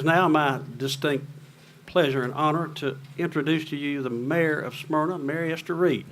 is now my distinct pleasure and honor to introduce to you the Mayor of Smyrna, Mary Esther Reed.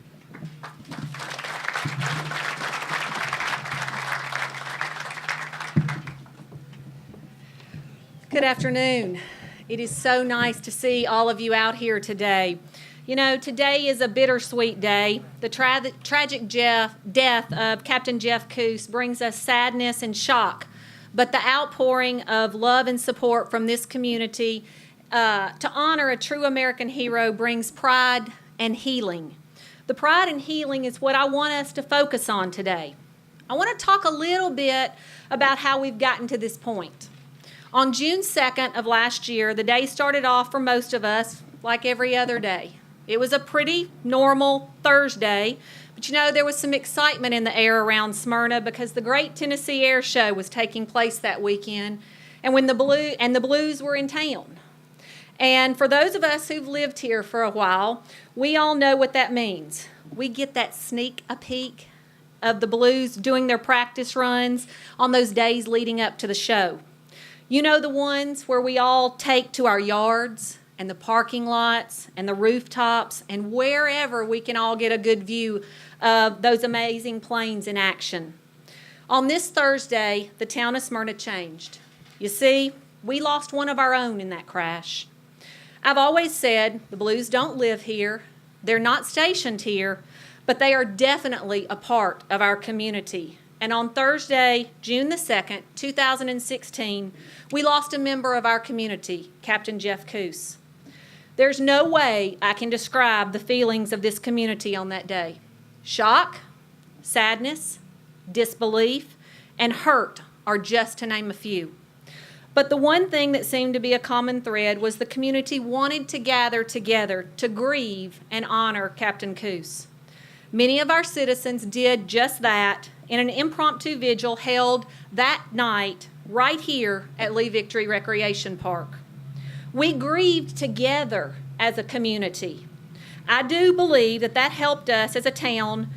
Good afternoon. It is so nice to see all of you out here today. You know, today is a bittersweet day. The tragic death of Captain Jeff Kuss brings us sadness and shock, but the outpouring of love and support from this community to honor a true American hero brings pride and healing. The pride and healing is what I want us to focus on today. I want to talk a little bit about how we've gotten to this point. On June 2nd of last year, the day started off for most of us like every other day. It was a pretty normal Thursday, but you know, there was some excitement in the air around Smyrna because the Great Tennessee Air Show was taking place that weekend, and the Blues were in town. And for those of us who've lived here for a while, we all know what that means. We get that sneak peek of the Blues doing their practice runs on those days leading up to the show. You know, the ones where we all take to our yards and the parking lots and the rooftops and wherever we can all get a good view of those amazing planes in action. On this Thursday, the town of Smyrna changed. You see, we lost one of our own in that crash. I've always said the Blues don't live here, they're not stationed here, but they are definitely a part of our community. And on Thursday, June the 2nd, 2016, we lost a member of our community, Captain Jeff Kuss. There's no way I can describe the feelings of this community on that day. Shock, sadness, disbelief, and hurt are just to name a few. But the one thing that seemed to be a common thread was the community wanted to gather together to grieve and honor Captain Kuss. Many of our citizens did just that in an impromptu vigil held that night right here at Lee Victory Recreation Park. We grieved together as a community. I do believe that helped us as a town,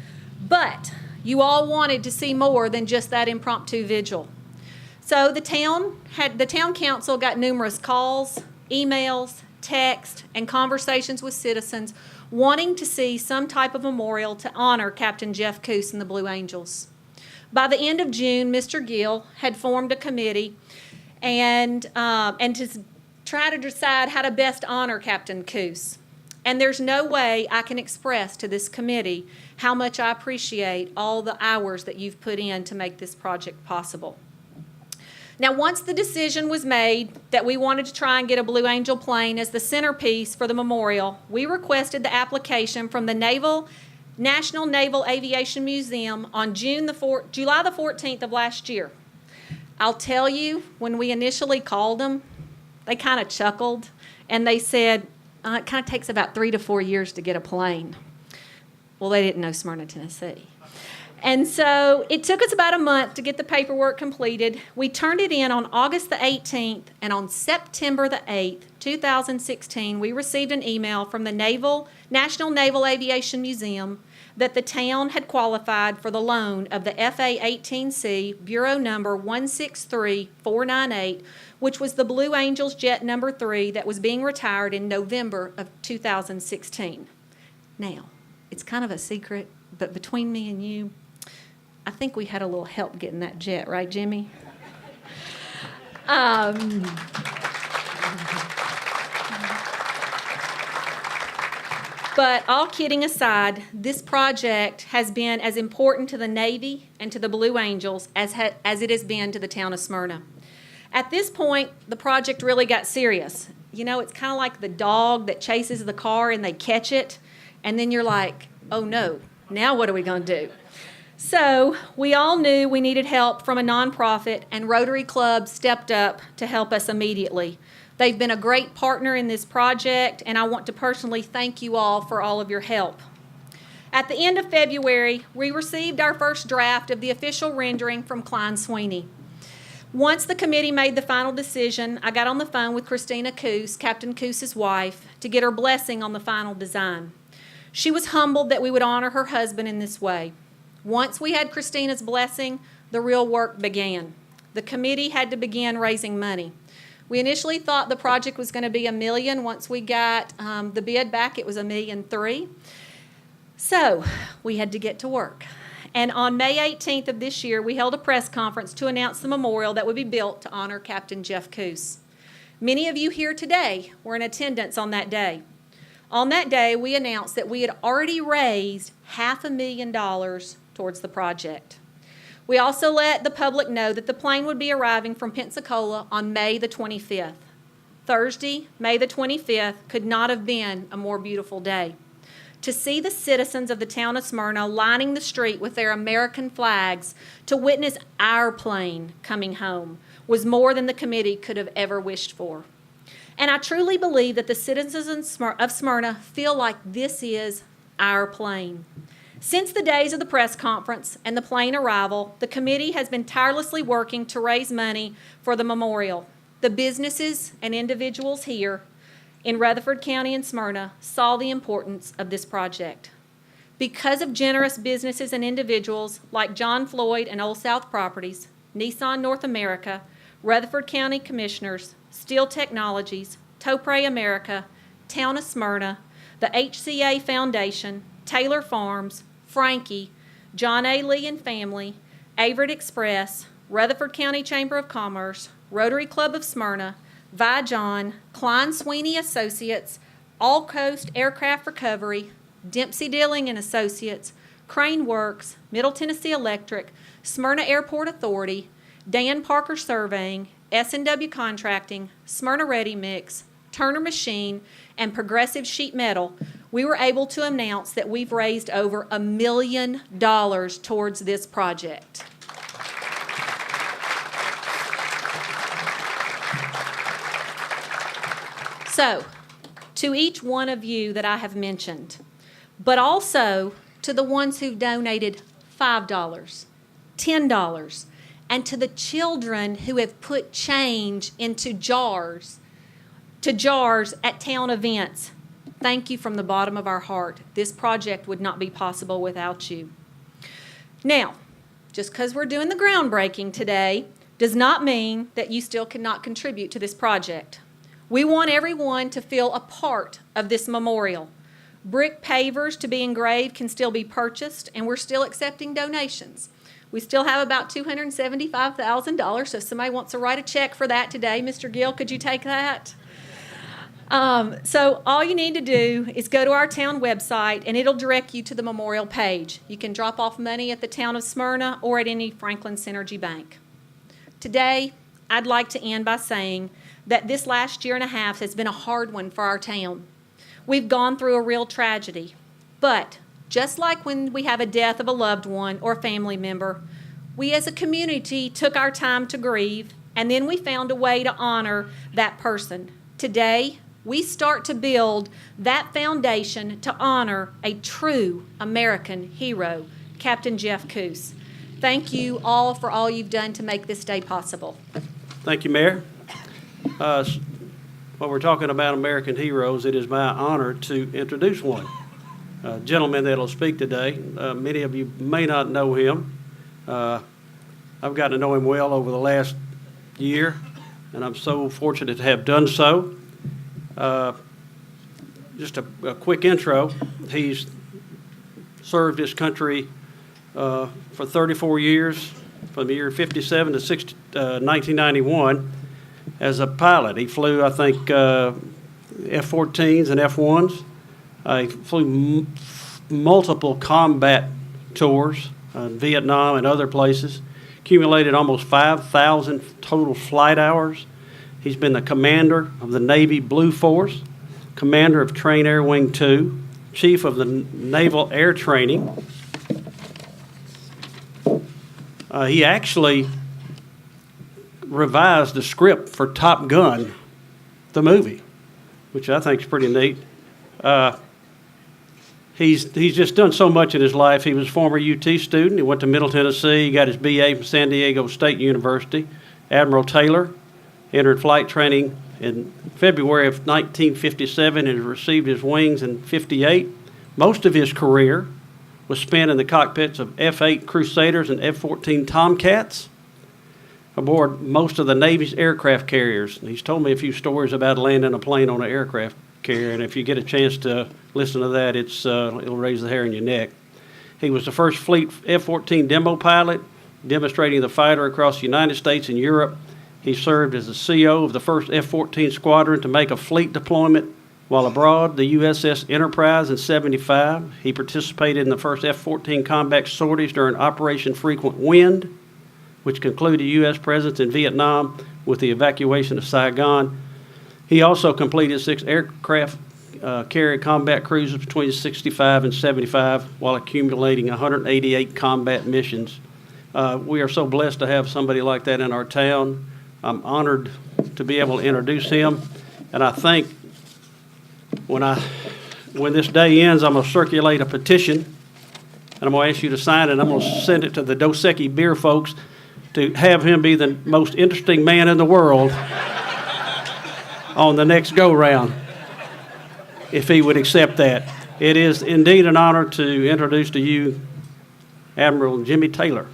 but you all wanted to see more than just that impromptu vigil. So the town council got numerous calls, emails, texts, and conversations with citizens wanting to see some type of memorial to honor Captain Jeff Kuss and the Blue Angels. By the end of June, Mr. Gill had formed a committee and to try to decide how to best honor Captain Kuss. And there's no way I can express to this committee how much I appreciate all the hours that you've put in to make this project possible. Now, once the decision was made that we wanted to try and get a Blue Angel plane as the centerpiece for the memorial, we requested the application from the National Naval Aviation Museum on July the 14th of last year. I'll tell you, when we initially called them, they kind of chuckled and they said, it kind of takes about 3 to 4 years to get a plane. Well, they didn't know Smyrna, Tennessee. And so it took us about a month to get the paperwork completed. We turned it in on August the 18th, and on September the 8th, 2016, we received an email from the National Naval Aviation Museum that the town had qualified for the loan of the FA-18C Bureau number 163498, which was the Blue Angels Jet number 3 that was being retired in November of 2016. Now, it's kind of a secret, but between me and you, I think we had a little help getting that jet, right, Jimmy? But all kidding aside, this project has been as important to the Navy and to the Blue Angels as it has been to the town of Smyrna. At this point, the project really got serious. You know, it's kind of like the dog that chases the car and they catch it, and then you're like, oh no, now what are we going to do? So we all knew we needed help from a nonprofit, and Rotary Club stepped up to help us immediately. They've been a great partner in this project, and I want to personally thank you all for all of your help. At the end of February, we received our first draft of the official rendering from Klein Sweeney. Once the committee made the final decision, I got on the phone with Christina Kuss, Captain Kuss's wife, to get her blessing on the final design. She was humbled that we would honor her husband in this way. Once we had Christina's blessing, the real work began. The committee had to begin raising money. We initially thought the project was going to be $1 million. Once we got the bid back, it was $1.3 million. So we had to get to work. And on May 18th of this year, we held a press conference to announce the memorial that would be built to honor Captain Jeff Kuss. Many of you here today were in attendance on that day. On that day, we announced that we had already raised $500,000 towards the project. We also let the public know that the plane would be arriving from Pensacola on May the 25th. Thursday, May the 25th, could not have been a more beautiful day. To see the citizens of the town of Smyrna lining the street with their American flags to witness our plane coming home was more than the committee could have ever wished for. And I truly believe that the citizens of Smyrna feel like this is our plane. Since the days of the press conference and the plane arrival, the committee has been tirelessly working to raise money for the memorial. The businesses and individuals here in Rutherford County and Smyrna saw the importance of this project. Because of generous businesses and individuals like John Floyd and Old South Properties, Nissan North America, Rutherford County Commissioners, Steel Technologies, Topre America, Town of Smyrna, the HCA Foundation, Taylor Farms, Frankie, John A. Lee and Family, Averett Express, Rutherford County Chamber of Commerce, Rotary Club of Smyrna, Vi-John, Klein Sweeney Associates, All Coast Aircraft Recovery, Dempsey Dilling and Associates, Crane Works, Middle Tennessee Electric, Smyrna Airport Authority, Dan Parker Surveying, S&W Contracting, Smyrna Ready Mix, Turner Machine, and Progressive Sheet Metal, we were able to announce that we've raised over $1 million towards this project. So, to each one of you that I have mentioned, but also to the ones who donated $5, $10, and to the children who have put change into jars at town events, thank you from the bottom of our heart. This project would not be possible without you. Now, just because we're doing the groundbreaking today does not mean that you still cannot contribute to this project. We want everyone to feel a part of this memorial. Brick pavers to be engraved can still be purchased, and we're still accepting donations. We still have about $275,000, so if somebody wants to write a check for that today, Mr. Gill, could you take that? So all you need to do is go to our town website, and it'll direct you to the memorial page. You can drop off money at the town of Smyrna or at any Franklin Synergy Bank. Today, I'd like to end by saying that this last year and a half has been a hard one for our town. We've gone through a real tragedy, but just like when we have a death of a loved one or a family member, we as a community took our time to grieve, and then we found a way to honor that person. Today, we start to build that foundation to honor a true American hero, Captain Jeff Kuss. Thank you all for all you've done to make this day possible. Thank you, Mayor. While we're talking about American heroes, it is my honor to introduce one. A gentleman that will speak today. Many of you may not know him. I've gotten to know him well over the last year, and I'm so fortunate to have done so. Just a quick intro. He's served his country for 34 years, from the year 57 to 1991, as a pilot. He flew, I think, F-14s and F-1s. He flew multiple combat tours in Vietnam and other places, accumulated almost 5,000 total flight hours. He's been the commander of the Navy Blue Force, commander of Train Air Wing 2, chief of the Naval Air Training. He actually revised the script for Top Gun, the movie, which I think is pretty neat. He's just done so much in his life. He was a former UT student. He went to Middle Tennessee. He got his BA from San Diego State University. Admiral Taylor entered flight training in February of 1957 and received his wings in 58. Most of his career was spent in the cockpits of F-8 Crusaders and F-14 Tomcats. aboard most of the Navy's aircraft carriers. And he's told me a few stories about landing a plane on an aircraft carrier, and if you get a chance to listen to that, it'll raise the hair on your neck. He was the first fleet F-14 demo pilot, demonstrating the fighter across the United States and Europe. He served as the CO of the first F-14 squadron to make a fleet deployment while abroad, the USS Enterprise in '75. He participated in the first F-14 combat sorties during Operation Frequent Wind, which concluded U.S. presence in Vietnam with the evacuation of Saigon. He also completed 6 aircraft carrier combat cruises between '65 and '75 while accumulating 188 combat missions. We are so blessed to have somebody like that in our town. I'm honored to be able to introduce him, and I think when this day ends, I'm going to circulate a petition, and I'm going to ask you to sign it. I'm going to send it to the Dos Equis beer folks to have him be the most interesting man in the world on the next go-round, if he would accept that. It is indeed an honor to introduce to you Admiral Jimmy Taylor.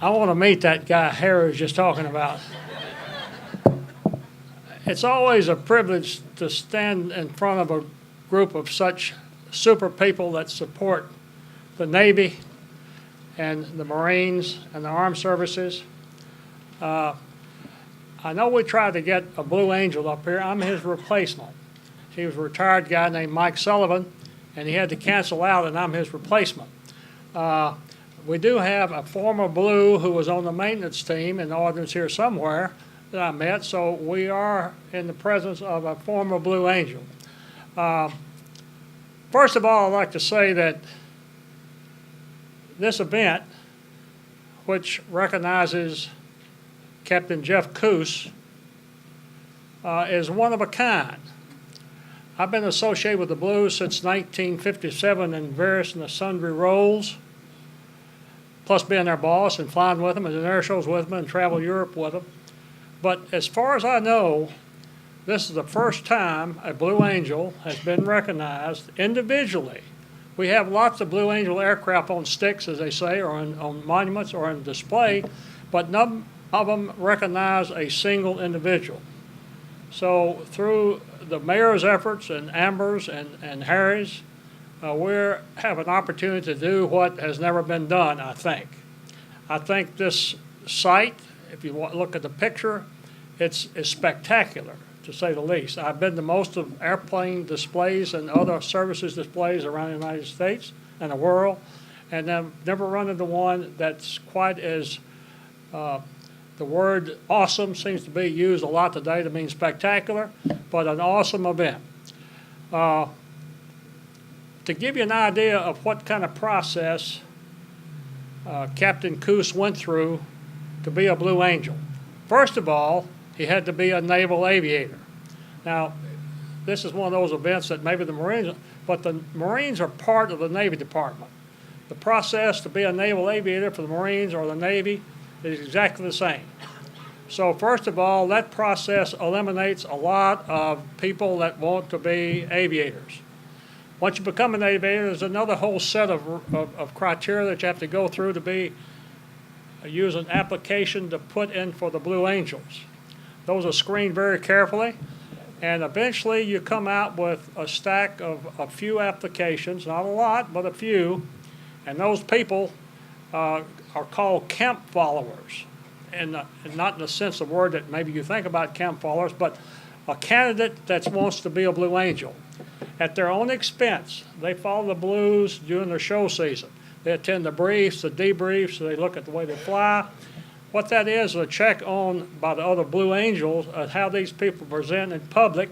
I want to meet that guy Harry was just talking about. It's always a privilege to stand in front of a group of such super people that support the Navy and the Marines and the Armed Services. I know we tried to get a Blue Angel up here. I'm his replacement. He was a retired guy named Mike Sullivan, and he had to cancel out, and I'm his replacement. We do have a former Blue who was on the maintenance team in the audience here somewhere that I met, so we are in the presence of a former Blue Angel. First of all, I'd like to say that this event, which recognizes Captain Jeff Kuss, is one of a kind. I've been associated with the Blues since 1957 in various and sundry roles, plus being their boss and flying with them and doing air shows with them and travel Europe with them. But as far as I know, this is the first time a Blue Angel has been recognized individually. We have lots of Blue Angel aircraft on sticks, as they say, or on monuments or on display, but none of them recognize a single individual. So through the mayor's efforts and Amber's and Harry's, we have an opportunity to do what has never been done, I think. I think this site, if you look at the picture, it's spectacular, to say the least. I've been to most of airplane displays and other services displays around the United States and the world, and I've never run into one that's quite as, the word awesome seems to be used a lot today to mean spectacular, but an awesome event. To give you an idea of what kind of process Captain Kuss went through to be a Blue Angel. First of all, he had to be a naval aviator. Now, this is one of those events that maybe the Marines, but the Marines are part of the Navy Department. The process to be a naval aviator for the Marines or the Navy is exactly the same. So first of all, that process eliminates a lot of people that want to be aviators. Once you become an aviator, there's another whole set of criteria that you have to go through to use an application to put in for the Blue Angels. Those are screened very carefully, and eventually you come out with a stack of a few applications, not a lot, but a few, and those people are called camp followers, and not in the sense of the word that maybe you think about camp followers, but a candidate that wants to be a Blue Angel. At their own expense, they follow the Blues during their show season. They attend the briefs, the debriefs, they look at the way they fly. What that is a check on by the other Blue Angels of how these people present in public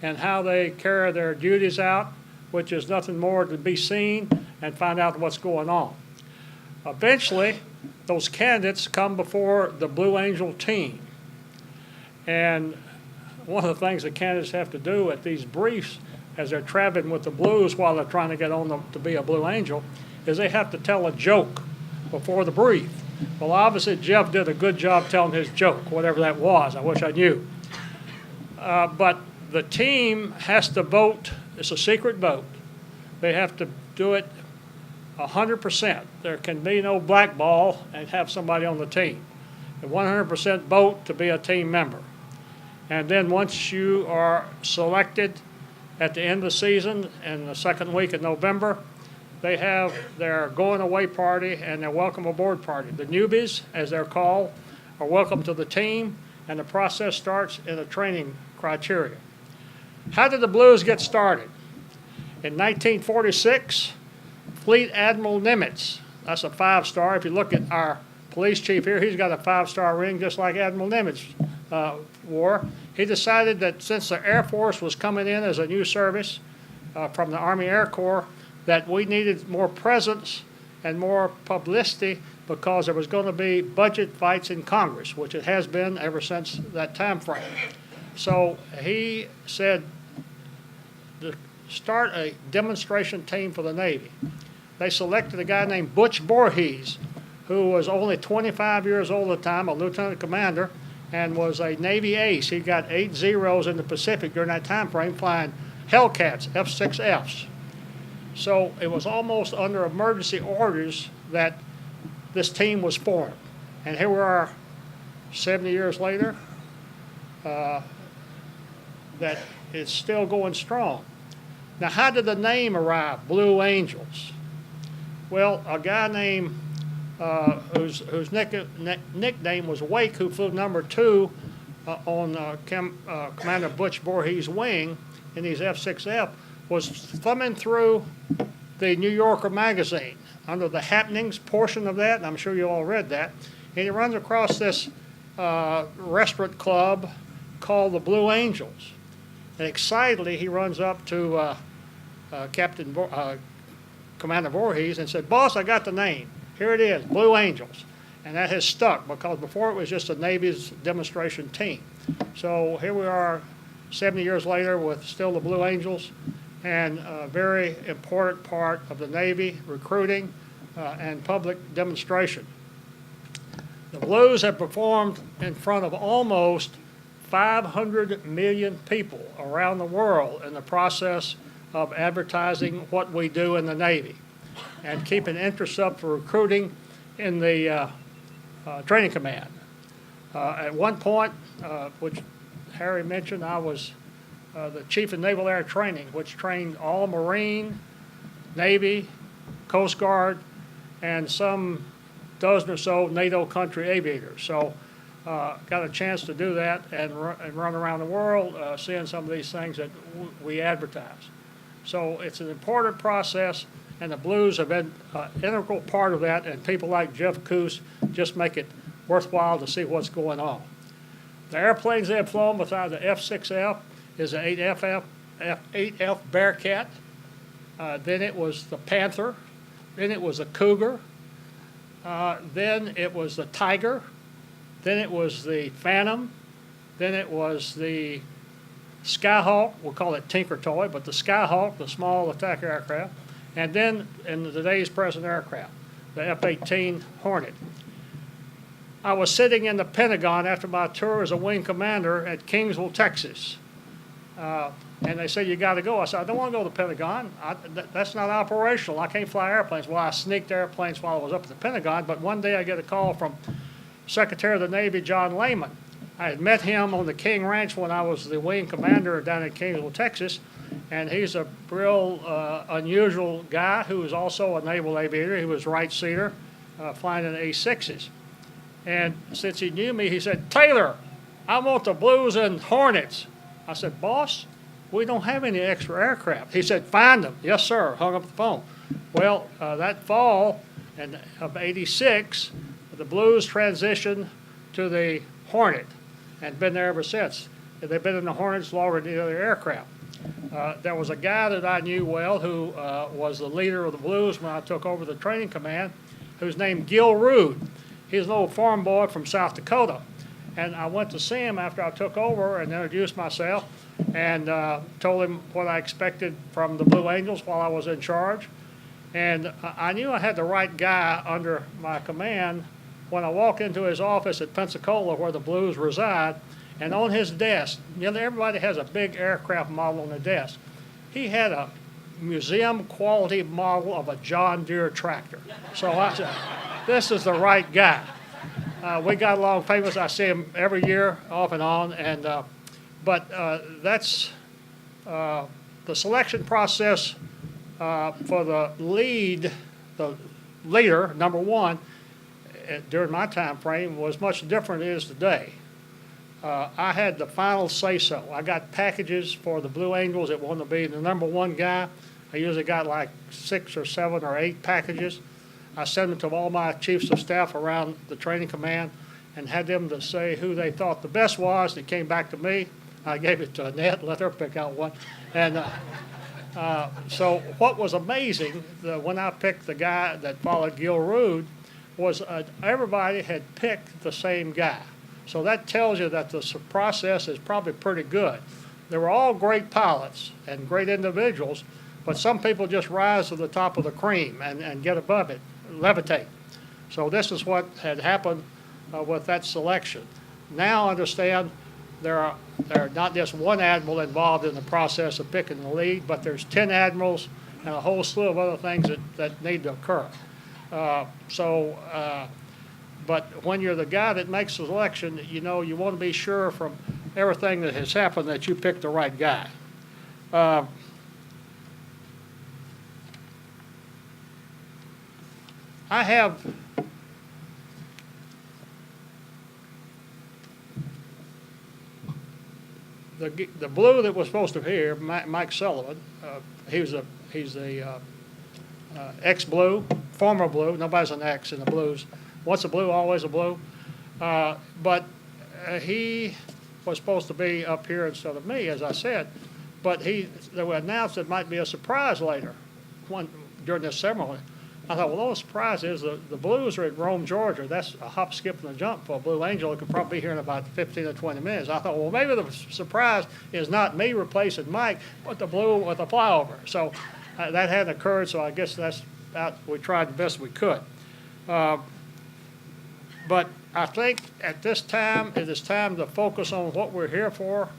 and how they carry their duties out, which is nothing more to be seen and find out what's going on. Eventually, those candidates come before the Blue Angel team. And one of the things the candidates have to do at these briefs as they're traveling with the Blues while they're trying to get on to be a Blue Angel is they have to tell a joke before the brief. Well, obviously, Jeff did a good job telling his joke, whatever that was. I wish I knew. But the team has to vote. It's a secret vote. They have to do it 100%. There can be no blackball and have somebody on the team. A 100% vote to be a team member. And then once you are selected at the end of the season in the second week of November, they have their going away party and their welcome aboard party. The newbies, as they're called, are welcome to the team, and the process starts in a training criteria. How did the Blues get started? In 1946, Fleet Admiral Nimitz, that's a 5-star. If you look at our police chief here, he's got a 5-star ring just like Admiral Nimitz wore. He decided that since the Air Force was coming in as a new service from the Army Air Corps, that we needed more presence and more publicity because there was going to be budget fights in Congress, which it has been ever since that time frame. So he said to start a demonstration team for the Navy. They selected a guy named Butch Voorhees, who was only 25 years old at the time, a lieutenant commander, and was a Navy ace. He got 8 zeros in the Pacific during that time frame flying Hellcats, F-6Fs. So it was almost under emergency orders that this team was formed. And here we are 70 years later, that it's still going strong. Now, how did the name arrive, Blue Angels? Well, a guy named, whose nickname was Wake, who flew number 2 on Commander Butch Voorhees' wing in these F-6F, was thumbing through the New Yorker magazine under the happenings portion of that, and I'm sure you all read that, and he runs across this restaurant club called the Blue Angels. And excitedly, he runs up to Commander Voorhees and said, "Boss, I got the name. Here it is, Blue Angels." And that has stuck because before it was just a Navy's demonstration team. So here we are 70 years later with still the Blue Angels, and a very important part of the Navy recruiting and public demonstration. The Blues have performed in front of almost 500 million people around the world in the process of advertising what we do in the Navy and keeping interest up for recruiting in the training command. At one point, which Harry mentioned, I was the Chief of Naval Air Training, which trained all Marine, Navy, Coast Guard, and some dozen or so NATO country aviators. So got a chance to do that and run around the world seeing some of these things that we advertise. So it's an important process, and the Blues have been an integral part of that, and people like Jeff Kuss just make it worthwhile to see what's going on. The airplanes they have flown besides the F-6F is the 8F Bearcat. Then it was the Panther. Then it was the Cougar. Then it was the Tiger. Then it was the Phantom. Then it was the Skyhawk. We'll call it Tinker Toy, but the Skyhawk, the small attack aircraft. And then in today's present aircraft, the F-18 Hornet. I was sitting in the Pentagon after my tour as a wing commander at Kingsville, Texas. And they said, "You got to go." I said, "I don't want to go to the Pentagon. That's not operational. I can't fly airplanes." Well, I sneaked airplanes while I was up at the Pentagon, but one day I get a call from Secretary of the Navy, John Lehman. I had met him on the King Ranch when I was the wing commander down in Kingsville, Texas, and he's a real unusual guy who was also a naval aviator. He was right-seater, flying in A-6s. And since he knew me, he said, "Taylor, I want the Blues and Hornets." I said, "Boss, we don't have any extra aircraft." He said, "Find them." "Yes, sir." Hung up the phone. Well, that fall of '86, the Blues transitioned to the Hornet and been there ever since. They've been in the Hornets longer than the other aircraft. There was a guy that I knew well who was the leader of the Blues when I took over the training command, who's named Gil Rude. He's an old farm boy from South Dakota. And I went to see him after I took over and introduced myself and told him what I expected from the Blue Angels while I was in charge. And I knew I had the right guy under my command when I walked into his office at Pensacola where the Blues reside, And on his desk, everybody has a big aircraft model on the desk. He had a museum quality model of a John Deere tractor. So I said, this is the right guy. We got along famous. I see him every year, off and on. And but that's the selection process for the leader, number one, during my time frame was much different than it is today. I had the final say-so. I got packages for the Blue Angels that wanted to be the number one guy. I usually got like 6 or 7 or 8 packages. I sent them to all my chiefs of staff around the training command and had them to say who they thought the best was. They came back to me. I gave it to Annette, let her pick out one. And so what was amazing, when I picked the guy that followed Gil Rude, was everybody had picked the same guy. So that tells you that the process is probably pretty good. They were all great pilots and great individuals, but some people just rise to the top of the cream and get above it, levitate. So this is what had happened with that selection. Now understand there are not just one admiral involved in the process of picking the lead, but there's 10 admirals and a whole slew of other things that need to occur. But when you're the guy that makes the selection, you want to be sure from everything that has happened that you picked the right guy. I have the blue that was supposed to be here, Mike Sullivan. He's the ex-blue, former blue. Nobody's an ex in the blues. Once a blue, always a blue. But he was supposed to be up here instead of me, as I said. But they were announced it might be a surprise later during this ceremony. I thought, well, the surprise is the Blues are at Rome, Georgia. That's a hop, skip, and a jump for a Blue Angel. It could probably be here in about 15 or 20 minutes. I thought, well, maybe the surprise is not me replacing Mike, but the Blue with the flyover. So that hadn't occurred, so I guess that's out. We tried the best we could. But I think at this time, it is time to focus on what we're here for,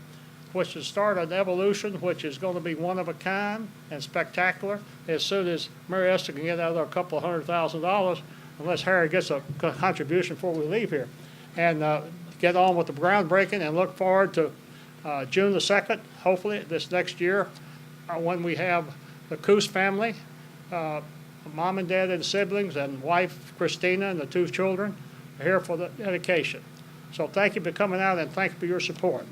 which is start an evolution, which is going to be one of a kind and spectacular. As soon as Mary Esther can get another couple of $100,000, unless Harry gets a contribution before we leave here, and get on with the groundbreaking and look forward to June the 2nd, hopefully this next year, when we have the Kuss family, mom and dad and siblings and wife Christina and the 2 children are here for the dedication. So thank you for coming out and thank you for your support.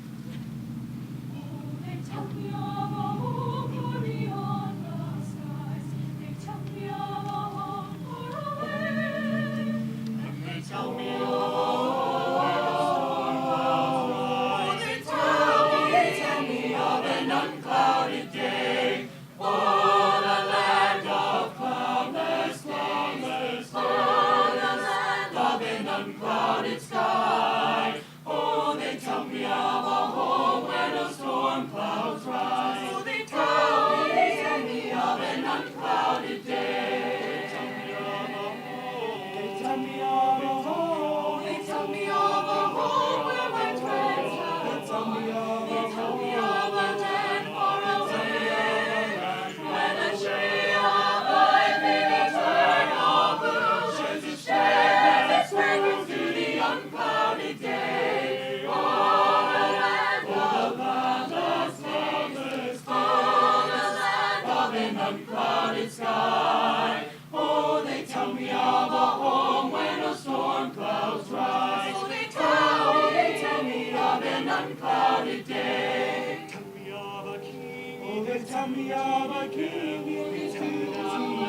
Tell me of a king, they tell me of a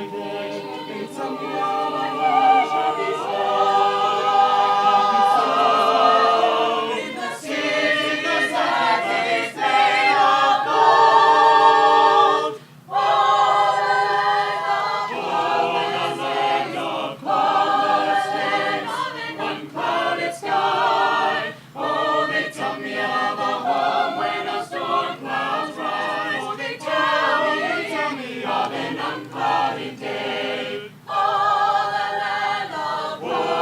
unclouded day. Oh, the land of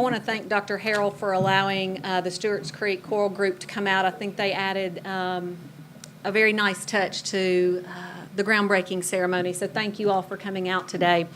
I want to thank Dr. Harrell for allowing the Stewart's Creek Choral Group to come out. I think they added a very nice touch to the groundbreaking ceremony. So thank you all for coming out today.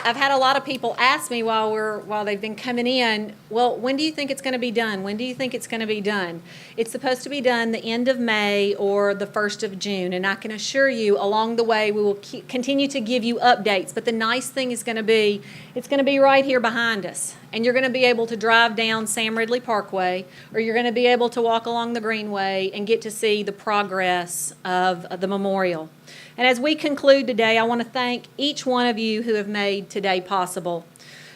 I've had a lot of people ask me while they've been coming in, well, when do you think it's going to be done? When do you think it's going to be done? It's supposed to be done the end of May or the 1st of June, and I can assure you along the way we will continue to give you updates, but the nice thing is going to be, it's going to be right here behind us, and you're going to be able to drive down Sam Ridley Parkway, or you're going to be able to walk along the Greenway and get to see the progress of the memorial. And as we conclude today, I want to thank each one of you who have made today possible.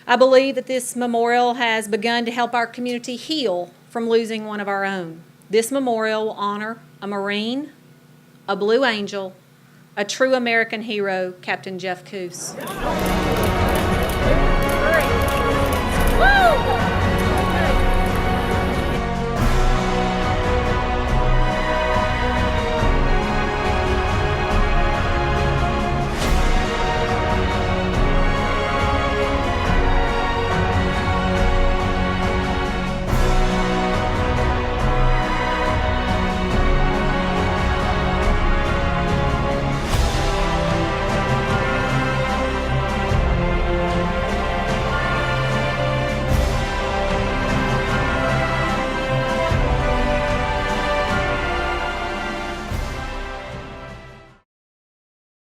I believe that this memorial has begun to help our community heal from losing one of our own. This memorial will honor a Marine, a Blue Angel, a true American hero, Captain Jeff Kuss. Woo!